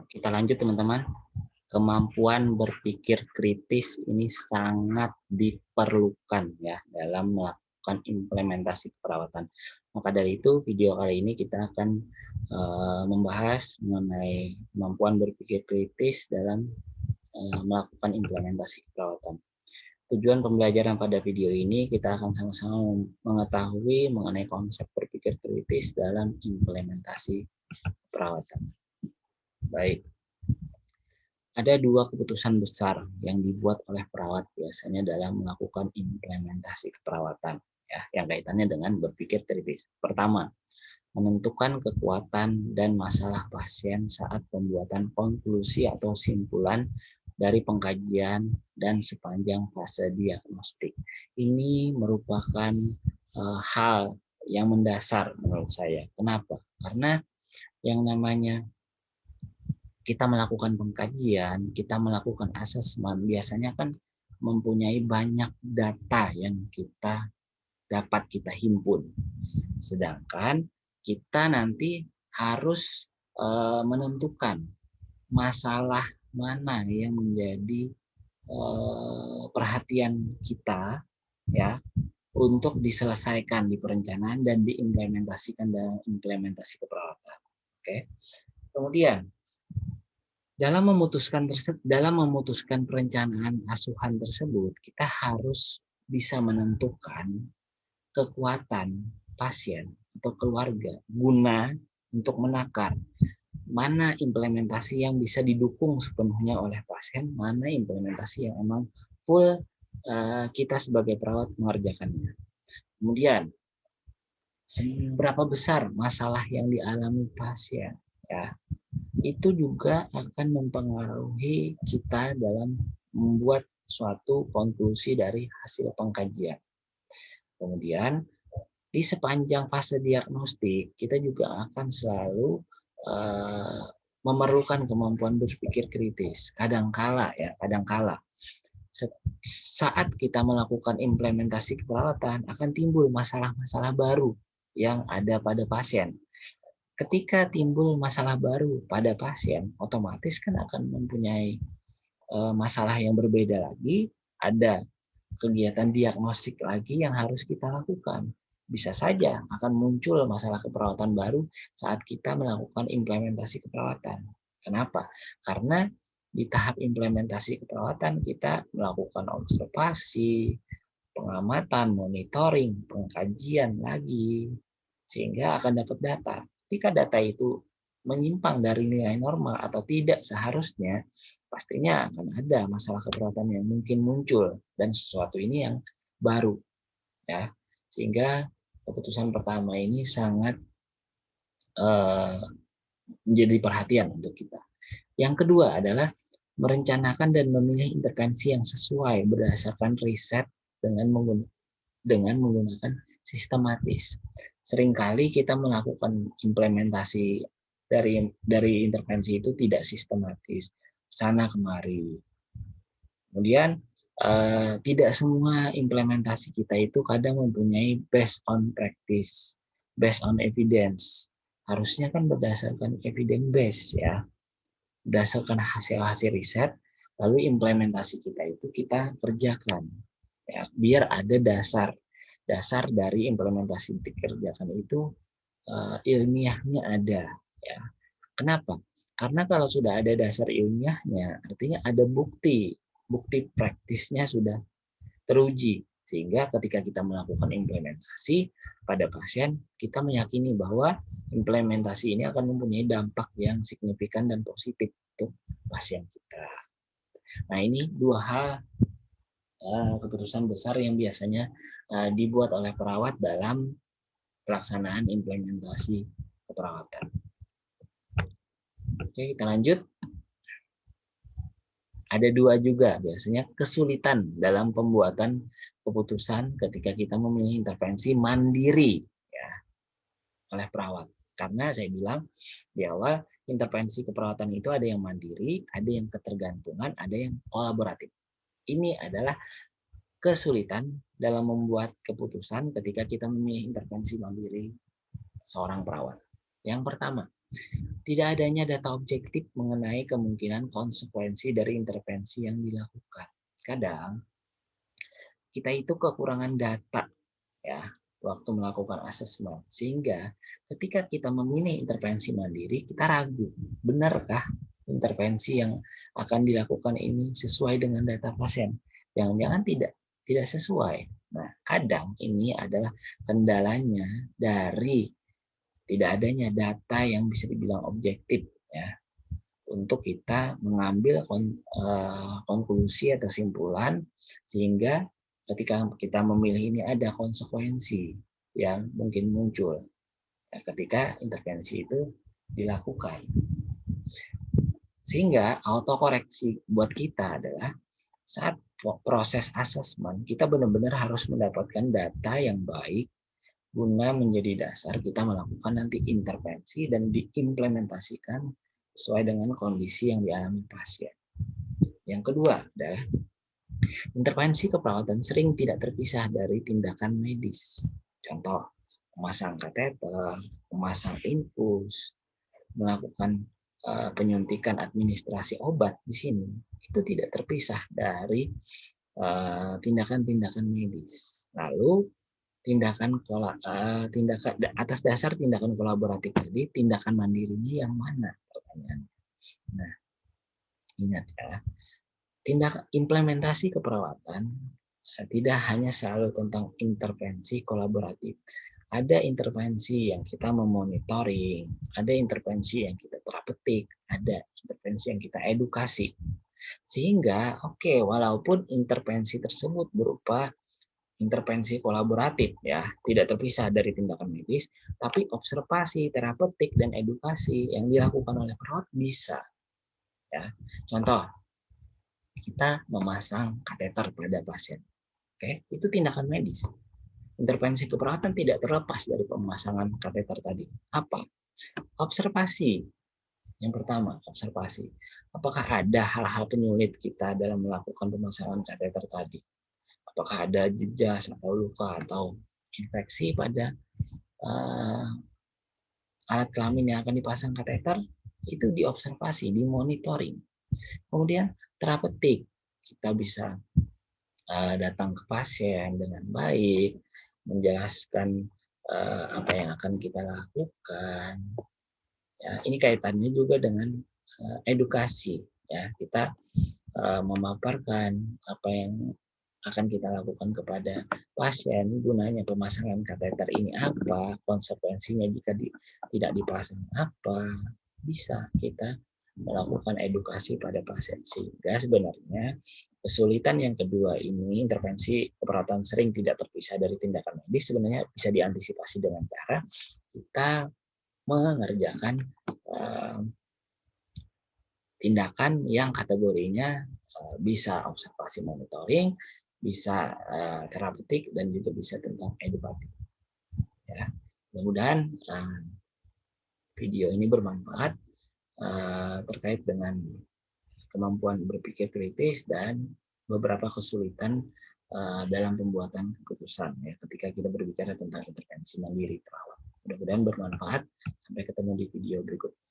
Kita lanjut teman-teman. Kemampuan berpikir kritis ini sangat diperlukan ya dalam melakukan implementasi keperawatan. Maka dari itu video kali ini kita akan membahas mengenai kemampuan berpikir kritis dalam melakukan implementasi keperawatan. Tujuan pembelajaran pada video ini kita akan sama-sama mengetahui mengenai konsep berpikir kritis dalam implementasi keperawatan. Baik. Ada dua keputusan besar yang dibuat oleh perawat biasanya dalam melakukan implementasi keperawatan, ya, yang kaitannya dengan berpikir kritis. Pertama, menentukan kekuatan dan masalah pasien saat pembuatan konklusi atau simpulan dari pengkajian dan sepanjang fase diagnostik. Ini merupakan hal yang mendasar menurut saya. Kenapa? Karena yang namanya kita melakukan pengkajian, kita melakukan asesmen, biasanya kan mempunyai banyak data yang dapat kita himpun. Sedangkan kita nanti harus menentukan masalah mana yang menjadi perhatian kita ya untuk diselesaikan di perencanaan dan diimplementasikan dalam implementasi keperawatan. Oke. Kemudian dalam memutuskan perencanaan asuhan tersebut, kita harus bisa menentukan kekuatan pasien atau keluarga guna untuk menakar mana implementasi yang bisa didukung sepenuhnya oleh pasien, mana implementasi yang emang full kita sebagai perawat mengerjakannya. Kemudian, seberapa besar masalah yang dialami pasien, ya, itu juga akan mempengaruhi kita dalam membuat suatu konklusi dari hasil pengkajian. Kemudian di sepanjang fase diagnostik kita juga akan selalu memerlukan kemampuan berpikir kritis. Kadangkala saat kita melakukan implementasi keperawatan akan timbul masalah-masalah baru yang ada pada pasien. Ketika timbul masalah baru pada pasien, otomatis kan akan mempunyai masalah yang berbeda lagi, ada kegiatan diagnostik lagi yang harus kita lakukan. Bisa saja akan muncul masalah keperawatan baru saat kita melakukan implementasi keperawatan. Kenapa? Karena di tahap implementasi keperawatan kita melakukan observasi, pengamatan, monitoring, pengkajian lagi, sehingga akan dapat data. Ketika data itu menyimpang dari nilai normal atau tidak seharusnya, pastinya akan ada masalah keperawatan yang mungkin muncul dan sesuatu ini yang baru, ya. Sehingga keputusan pertama ini sangat menjadi perhatian untuk kita. Yang kedua adalah merencanakan dan memilih intervensi yang sesuai berdasarkan riset dengan menggunakan sistematis. Seringkali kita melakukan implementasi dari intervensi itu tidak sistematis, sana kemari. Kemudian tidak semua implementasi kita itu kadang mempunyai based on practice, based on evidence. Harusnya kan berdasarkan evidence base ya, berdasarkan hasil-hasil riset, lalu implementasi kita itu kita kerjakan ya, biar ada dasar dari implementasi dikerjakan itu ilmiahnya ada ya. Kenapa? Karena kalau sudah ada dasar ilmiahnya, artinya ada bukti praktisnya sudah teruji, sehingga ketika kita melakukan implementasi pada pasien, kita meyakini bahwa implementasi ini akan mempunyai dampak yang signifikan dan positif untuk pasien kita. Nah, ini dua hal keputusan besar yang biasanya dibuat oleh perawat dalam pelaksanaan implementasi keperawatan. Oke, kita lanjut. Ada dua juga biasanya kesulitan dalam pembuatan keputusan ketika kita memilih intervensi mandiri ya, oleh perawat. Karena saya bilang di awal intervensi keperawatan itu ada yang mandiri, ada yang ketergantungan, ada yang kolaboratif. Ini adalah kesulitan dalam membuat keputusan ketika kita memilih intervensi mandiri seorang perawat. Yang pertama, Tidak adanya data objektif mengenai kemungkinan konsekuensi dari intervensi yang dilakukan. Kadang kita itu kekurangan data ya waktu melakukan asesmen, sehingga ketika kita memilih intervensi mandiri kita ragu, benarkah intervensi yang akan dilakukan ini sesuai dengan data pasien? Jangan-jangan tidak sesuai. Nah, kadang ini adalah kendalanya dari tidak adanya data yang bisa dibilang objektif ya untuk kita mengambil konklusi atau kesimpulan, sehingga ketika kita memilih ini ada konsekuensi yang mungkin muncul ya, ketika intervensi itu dilakukan. Sehingga autokoreksi buat kita adalah saat proses asesmen kita benar-benar harus mendapatkan data yang baik guna menjadi dasar kita melakukan nanti intervensi dan diimplementasikan sesuai dengan kondisi yang dialami pasien. Yang kedua adalah intervensi keperawatan sering tidak terpisah dari tindakan medis. Contoh, memasang kateter, memasang infus, melakukan penyuntikan administrasi obat di sini itu tidak terpisah dari tindakan-tindakan medis. Lalu tindakan atas dasar tindakan kolaboratif tadi, tindakan mandirinya yang mana? Pertanyaannya. Nah, ingat ya, tindakan implementasi keperawatan tidak hanya selalu tentang intervensi kolaboratif. Ada intervensi yang kita memonitoring, ada intervensi yang kita terapeutik, ada intervensi yang kita edukasi. Sehingga, walaupun intervensi tersebut berupa intervensi kolaboratif ya, tidak terpisah dari tindakan medis, tapi observasi, terapeutik, dan edukasi yang dilakukan oleh perawat bisa. Ya. Contoh, kita memasang kateter pada pasien. Itu tindakan medis. Intervensi keperawatan tidak terlepas dari pemasangan kateter tadi. Apa? Observasi. Yang pertama, observasi. Apakah ada hal-hal penyulit kita dalam melakukan pemasangan kateter tadi? Apakah ada jejas atau luka atau infeksi pada alat kelamin yang akan dipasang kateter? Itu diobservasi, dimonitoring. Kemudian terapeutik. Kita bisa datang ke pasien dengan baik, menjelaskan apa yang akan kita lakukan. Ya, ini kaitannya juga dengan edukasi. Ya, kita memaparkan apa yang akan kita lakukan kepada pasien, gunanya pemasangan kateter ini apa, konsekuensinya jika tidak dipasang apa, bisa kita melakukan edukasi pada pasien. Sehingga sebenarnya kesulitan yang kedua ini, intervensi keperawatan sering tidak terpisah dari tindakan medis, sebenarnya bisa diantisipasi dengan cara kita mengerjakan tindakan yang kategorinya bisa observasi monitoring, bisa terapeutik, dan juga bisa tentang edukatif. Ya, mudah-mudahan video ini bermanfaat terkait dengan kemampuan berpikir kritis dan beberapa kesulitan dalam pembuatan keputusan ya ketika kita berbicara tentang intervensi mandiri perawat. Mudah-mudahan bermanfaat. Sampai ketemu di video berikutnya.